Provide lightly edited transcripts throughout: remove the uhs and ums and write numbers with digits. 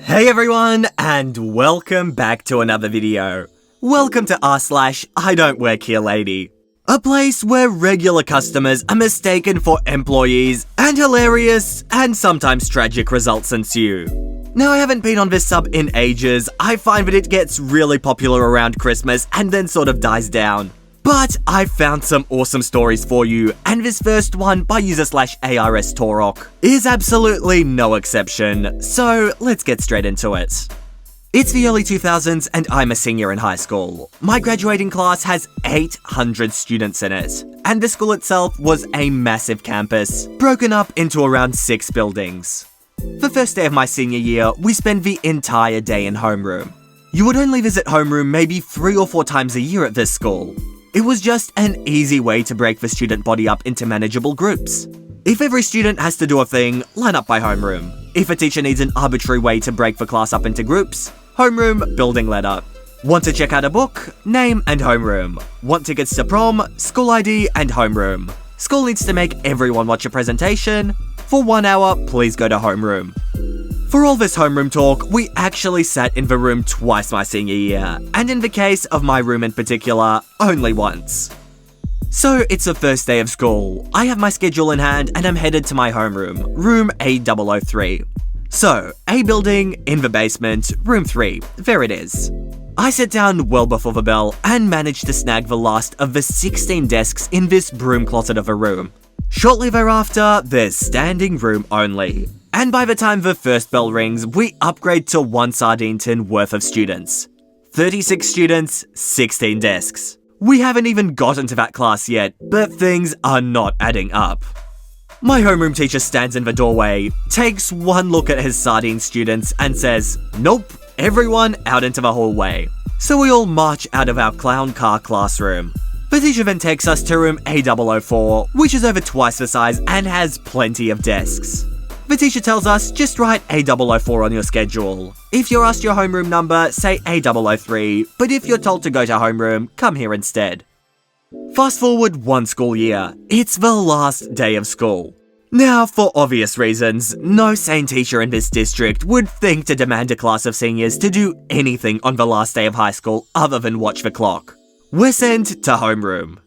Hey everyone, and welcome back to another video. Welcome to r/IDontWorkHereLady, a place where regular customers are mistaken for employees and hilarious and sometimes tragic results ensue. Now, I haven't been on this sub in ages. I find that it gets really popular around Christmas and then sort of dies down. But I found some awesome stories for you, and this first one by user/ARS Torok is absolutely no exception, so let's get straight into it. It's the early 2000s and I'm a senior in high school. My graduating class has 800 students in it, and the school itself was a massive campus, broken up into around 6 buildings. The first day of my senior year, we spent the entire day in homeroom. You would only visit homeroom maybe 3 or 4 times a year at this school. It was just an easy way to break the student body up into manageable groups. If every student has to do a thing, line up by homeroom. If a teacher needs an arbitrary way to break the class up into groups, homeroom, building letter. Want to check out a book? Name and homeroom. Want tickets to prom? School ID and homeroom. School needs to make everyone watch a presentation. For 1 hour, please go to homeroom. For all this homeroom talk, we actually sat in the room twice my senior year, and in the case of my room in particular, only once. So it's the first day of school. I have my schedule in hand and I'm headed to my homeroom, room A003. So, A building, in the basement, room 3, there it is. I sit down well before the bell and manage to snag the last of the 16 desks in this broom closet of a room. Shortly thereafter, there's standing room only. And by the time the first bell rings, we upgrade to 1 sardine tin worth of students. 36 students, 16 desks. We haven't even gotten to that class yet, but things are not adding up. My homeroom teacher stands in the doorway, takes one look at his sardine students and says, "Nope, everyone out into the hallway." So we all march out of our clown car classroom. The teacher then takes us to room A004, which is over twice the size and has plenty of desks. The teacher tells us, just write A004 on your schedule. If you're asked your homeroom number, say A003, but if you're told to go to homeroom, come here instead. Fast forward 1 school year. It's the last day of school. Now, for obvious reasons, no sane teacher in this district would think to demand a class of seniors to do anything on the last day of high school other than watch the clock. We're sent to homeroom.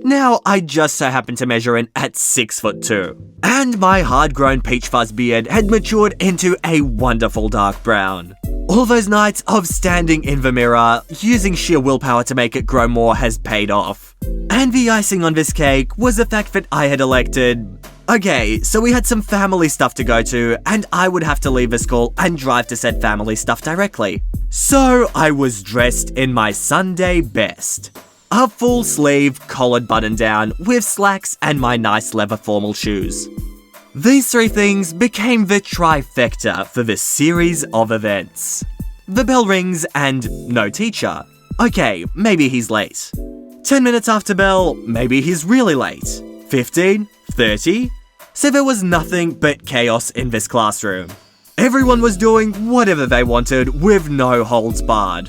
Now, I just so happen to measure in at 6'2", and my hard-grown peach fuzz beard had matured into a wonderful dark brown. All those nights of standing in the mirror, using sheer willpower to make it grow more has paid off. And the icing on this cake was the fact that I had elected... Okay, so we had some family stuff to go to, and I would have to leave the school and drive to said family stuff directly. So I was dressed in my Sunday best. A full-sleeve, collared button-down with slacks and my nice leather formal shoes. These 3 things became the trifecta for this series of events. The bell rings and no teacher. Okay, maybe he's late. 10 minutes after bell, maybe he's really late. 15? 30? So there was nothing but chaos in this classroom. Everyone was doing whatever they wanted with no holds barred.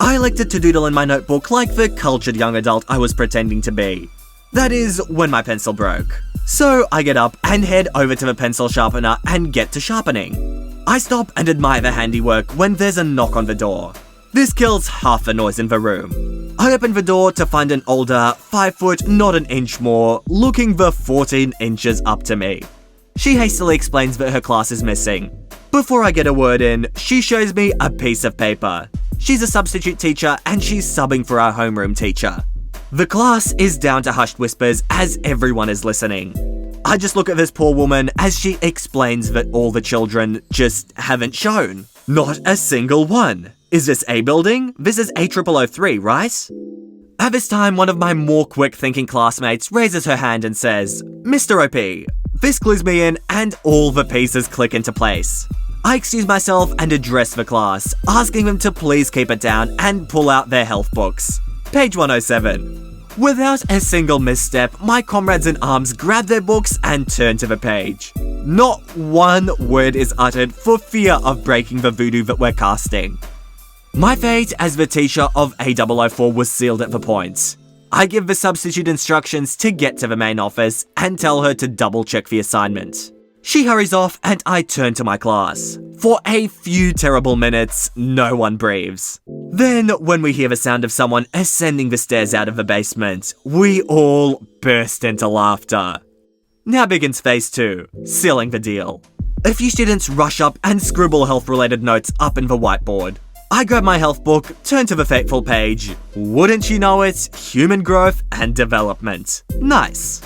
I elected to doodle in my notebook like the cultured young adult I was pretending to be. That is, when my pencil broke. So I get up and head over to the pencil sharpener and get to sharpening. I stop and admire the handiwork when there's a knock on the door. This kills half the noise in the room. I open the door to find an older, 5 foot, not an inch more, looking the 14 inches up to me. She hastily explains that her class is missing. Before I get a word in, she shows me a piece of paper. She's a substitute teacher and she's subbing for our homeroom teacher. The class is down to hushed whispers as everyone is listening. I just look at this poor woman as she explains that all the children just haven't shown. Not a single one. Is this A building? This is A003, right? At this time, one of my more quick-thinking classmates raises her hand and says, "Mr. OP." This clues me in and all the pieces click into place. I excuse myself and address the class, asking them to please keep it down and pull out their health books. Page 107. Without a single misstep, my comrades in arms grab their books and turn to the page. Not one word is uttered for fear of breaking the voodoo that we're casting. My fate as the teacher of A004 was sealed at the point. I give the substitute instructions to get to the main office and tell her to double check the assignment. She hurries off and I turn to my class. For a few terrible minutes, no one breathes. Then, when we hear the sound of someone ascending the stairs out of the basement, we all burst into laughter. Now begins phase 2, sealing the deal. A few students rush up and scribble health-related notes up in the whiteboard. I grab my health book, turn to the fateful page. Wouldn't you know it, human growth and development. Nice.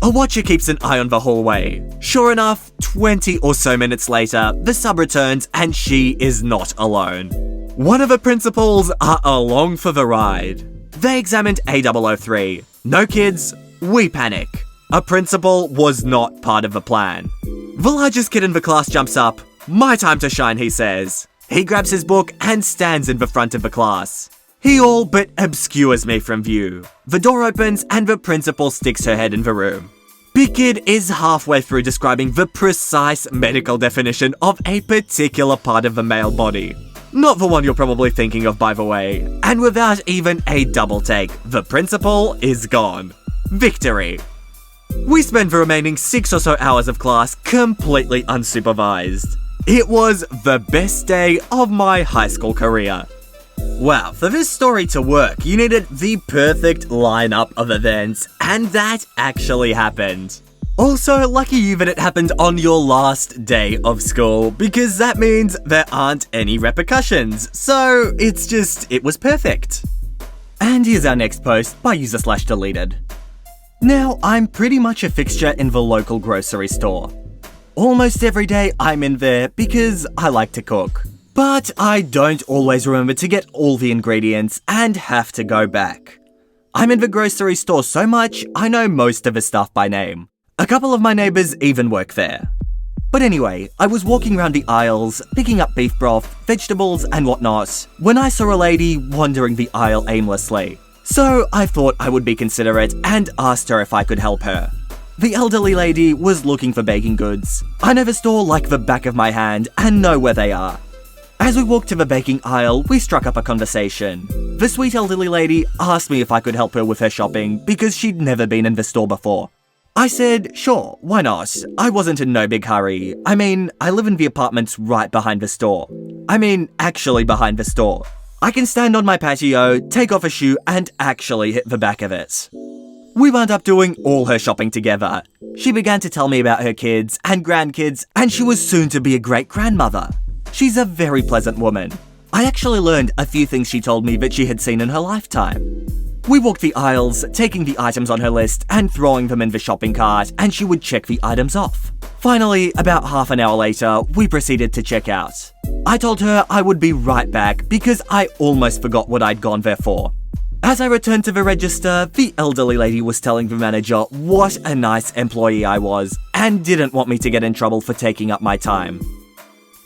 A watcher keeps an eye on the hallway. Sure enough, 20 or so minutes later, the sub returns and she is not alone. One of the principals are along for the ride. They examined A003. No kids, we panic. A principal was not part of the plan. The largest kid in the class jumps up. My time to shine, he says. He grabs his book and stands in the front of the class. He all but obscures me from view. The door opens and the principal sticks her head in the room. Big Kid is halfway through describing the precise medical definition of a particular part of the male body. Not the one you're probably thinking of, by the way. And without even a double take, the principal is gone. Victory. We spend the remaining 6 or so hours of class completely unsupervised. It was the best day of my high school career. Wow, for this story to work, you needed the perfect lineup of events, and that actually happened. Also, lucky you that it happened on your last day of school, because that means there aren't any repercussions, so it was perfect. And here's our next post by user/deleted. Now, I'm pretty much a fixture in the local grocery store. Almost every day I'm in there because I like to cook. But I don't always remember to get all the ingredients and have to go back. I'm in the grocery store so much, I know most of the stuff by name. A couple of my neighbours even work there. But anyway, I was walking around the aisles, picking up beef broth, vegetables and whatnot, when I saw a lady wandering the aisle aimlessly. So I thought I would be considerate and asked her if I could help her. The elderly lady was looking for baking goods. I know the store like the back of my hand and know where they are. As we walked to the baking aisle, we struck up a conversation. The sweet elderly lady asked me if I could help her with her shopping because she'd never been in the store before. I said, sure, why not? I wasn't in no big hurry. I mean, I live in the apartments right behind the store. Actually behind the store. I can stand on my patio, take off a shoe, and actually hit the back of it. We wound up doing all her shopping together. She began to tell me about her kids and grandkids, and she was soon to be a great-grandmother. She's a very pleasant woman. I actually learned a few things she told me that she had seen in her lifetime. We walked the aisles, taking the items on her list and throwing them in the shopping cart, and she would check the items off. Finally, about half an hour later, we proceeded to check out. I told her I would be right back because I almost forgot what I'd gone there for. As I returned to the register, the elderly lady was telling the manager what a nice employee I was and didn't want me to get in trouble for taking up my time.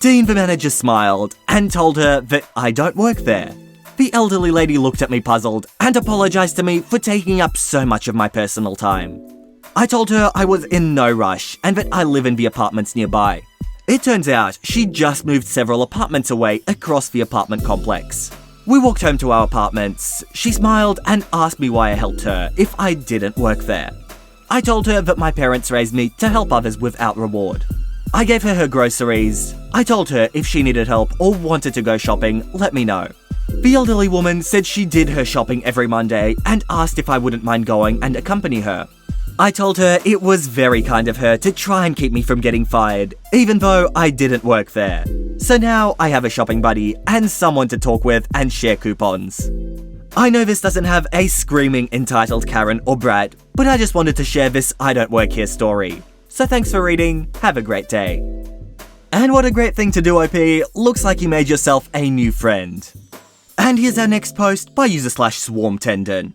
Dean, the manager, smiled and told her that I don't work there. The elderly lady looked at me puzzled and apologized to me for taking up so much of my personal time. I told her I was in no rush and that I live in the apartments nearby. It turns out she'd just moved several apartments away across the apartment complex. We walked home to our apartments. She smiled and asked me why I helped her if I didn't work there. I told her that my parents raised me to help others without reward. I gave her her groceries. I told her if she needed help or wanted to go shopping, let me know. The elderly woman said she did her shopping every Monday and asked if I wouldn't mind going and accompany her. I told her it was very kind of her to try and keep me from getting fired, even though I didn't work there. So now I have a shopping buddy and someone to talk with and share coupons. I know this doesn't have a screaming entitled Karen or Brad, but I just wanted to share this I don't work here story. So thanks for reading, have a great day. And what a great thing to do, OP, looks like you made yourself a new friend. And here's our next post by user/SwarmTendon.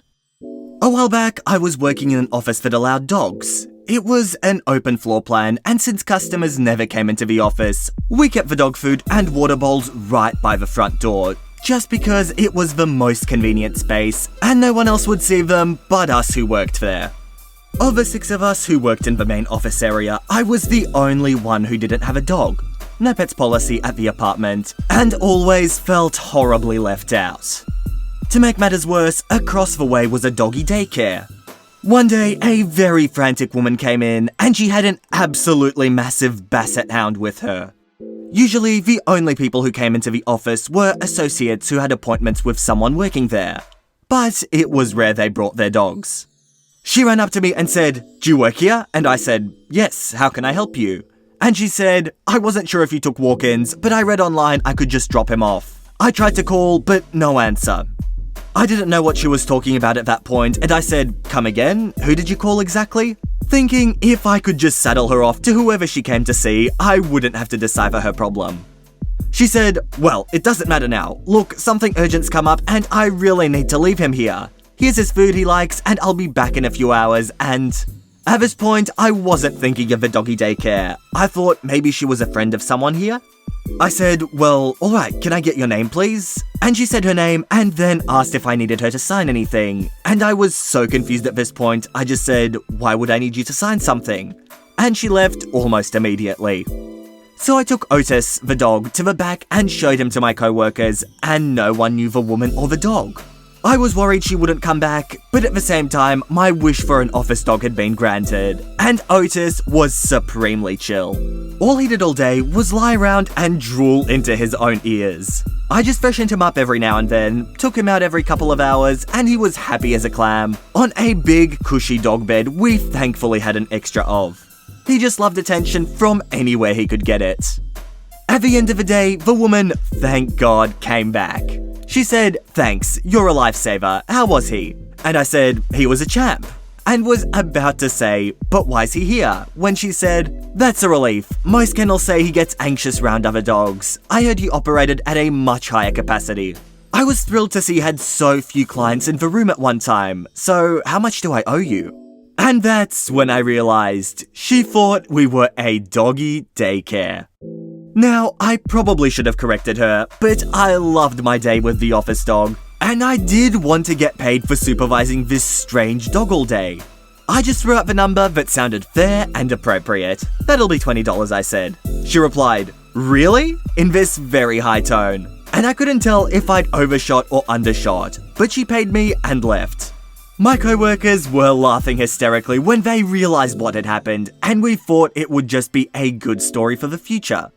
A while back, I was working in an office that allowed dogs. It was an open floor plan, and since customers never came into the office, we kept the dog food and water bowls right by the front door, just because it was the most convenient space, and no one else would see them but us who worked there. Of the 6 of us who worked in the main office area, I was the only one who didn't have a dog. No pets policy at the apartment, and always felt horribly left out. To make matters worse, across the way was a doggy daycare. One day, a very frantic woman came in, and she had an absolutely massive basset hound with her. Usually, the only people who came into the office were associates who had appointments with someone working there. But it was rare they brought their dogs. She ran up to me and said, "Do you work here?" And I said, "Yes, how can I help you?" And she said, "I wasn't sure if you took walk-ins, but I read online I could just drop him off. I tried to call, but no answer." I didn't know what she was talking about at that point, and I said, "Come again? Who did you call exactly?" Thinking if I could just saddle her off to whoever she came to see, I wouldn't have to decipher her problem. She said, "Well, it doesn't matter now. Look, something urgent's come up and I really need to leave him here. Here's his food he likes and I'll be back in a few hours," and at this point, I wasn't thinking of the doggy daycare. I thought maybe she was a friend of someone here. I said, "Well, alright, can I get your name please?" And she said her name and then asked if I needed her to sign anything. And I was so confused at this point, I just said, "Why would I need you to sign something?" And she left almost immediately. So I took Otis, the dog, to the back and showed him to my co-workers, and no one knew the woman or the dog. I was worried she wouldn't come back, but at the same time, my wish for an office dog had been granted, and Otis was supremely chill. All he did all day was lie around and drool into his own ears. I just freshened him up every now and then, took him out every couple of hours, and he was happy as a clam, on a big, cushy dog bed we thankfully had an extra of. He just loved attention from anywhere he could get it. At the end of the day, the woman, thank God, came back. She said, "Thanks, you're a lifesaver. How was he?" And I said, "He was a champ." And was about to say, "But why's he here?" when she said, "That's a relief. Most kennels say he gets anxious round other dogs. I heard he operated at a much higher capacity." I was thrilled to see he had so few clients in the room at one time. "So, how much do I owe you?" And that's when I realized she thought we were a doggy daycare. Now, I probably should have corrected her, but I loved my day with the office dog, and I did want to get paid for supervising this strange dog all day. I just threw out the number that sounded fair and appropriate. "That'll be $20, I said. She replied, "Really?" in this very high tone, and I couldn't tell if I'd overshot or undershot, but she paid me and left. My co-workers were laughing hysterically when they realized what had happened, and we thought it would just be a good story for the future.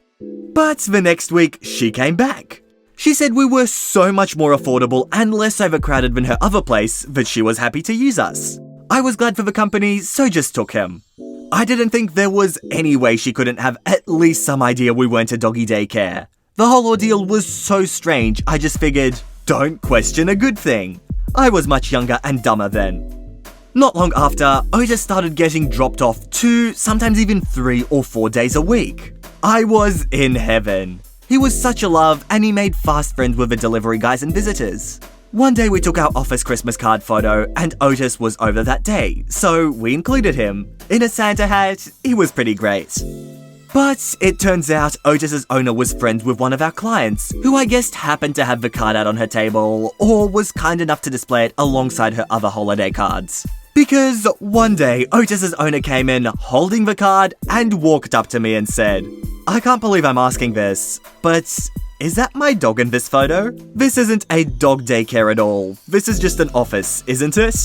But the next week, she came back. She said we were so much more affordable and less overcrowded than her other place that she was happy to use us. I was glad for the company, so just took him. I didn't think there was any way she couldn't have at least some idea we weren't a doggy daycare. The whole ordeal was so strange, I just figured, don't question a good thing. I was much younger and dumber then. Not long after, Otis started getting dropped off 2, sometimes even 3 or 4 days a week. I was in heaven. He was such a love, and he made fast friends with the delivery guys and visitors. One day we took our office Christmas card photo, and Otis was over that day, so we included him. In a Santa hat, he was pretty great. But it turns out Otis's owner was friends with one of our clients, who I guessed happened to have the card out on her table, or was kind enough to display it alongside her other holiday cards. Because one day, Otis's owner came in holding the card and walked up to me and said, "I can't believe I'm asking this, but is that my dog in this photo? This isn't a dog daycare at all. This is just an office, isn't it?"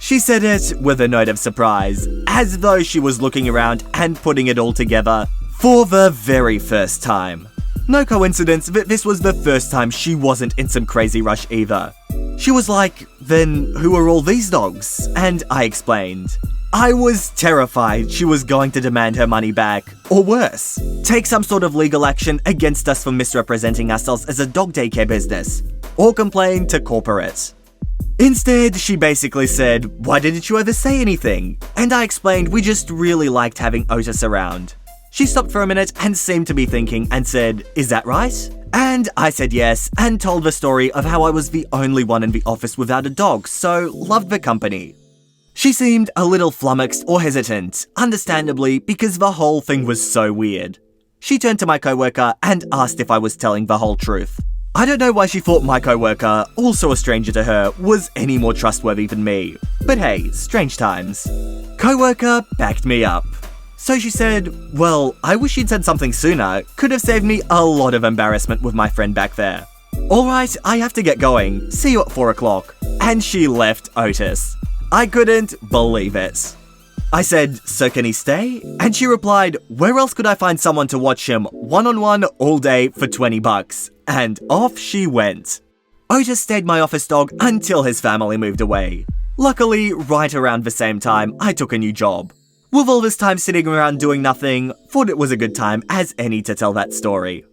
She said it with a note of surprise, as though she was looking around and putting it all together for the very first time. No coincidence that this was the first time she wasn't in some crazy rush either. She was like, "Then who are all these dogs?" And I explained. I was terrified she was going to demand her money back, or worse, take some sort of legal action against us for misrepresenting ourselves as a dog daycare business, or complain to corporate. Instead, she basically said, "Why didn't you ever say anything?" And I explained we just really liked having Otis around. She stopped for a minute and seemed to be thinking and said, "Is that right?" And I said yes, and told the story of how I was the only one in the office without a dog, so loved the company. She seemed a little flummoxed or hesitant, understandably, because the whole thing was so weird. She turned to my coworker and asked if I was telling the whole truth. I don't know why she thought my coworker, also a stranger to her, was any more trustworthy than me. But hey, strange times. Coworker backed me up. So she said, "Well, I wish you'd said something sooner. Could have saved me a lot of embarrassment with my friend back there. Alright, I have to get going. See you at 4 o'clock. And she left Otis. I couldn't believe it. I said, "So can he stay?" And she replied, "Where else could I find someone to watch him one-on-one all day for 20 bucks? And off she went. Otis stayed my office dog until his family moved away. Luckily, right around the same time, I took a new job. With all this time sitting around doing nothing, thought it was a good time as any to tell that story.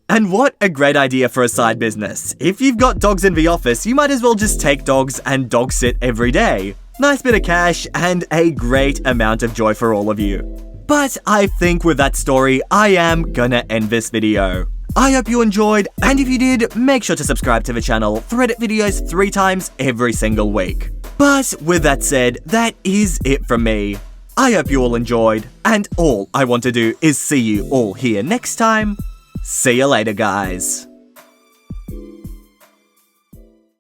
And what a great idea for a side business. If you've got dogs in the office, you might as well just take dogs and dog sit every day. Nice bit of cash and a great amount of joy for all of you. But I think with that story, I am gonna end this video. I hope you enjoyed, and if you did, make sure to subscribe to the channel for Reddit videos 3 times every single week. But with that said, that is it from me. I hope you all enjoyed, and all I want to do is see you all here next time. See you later, guys.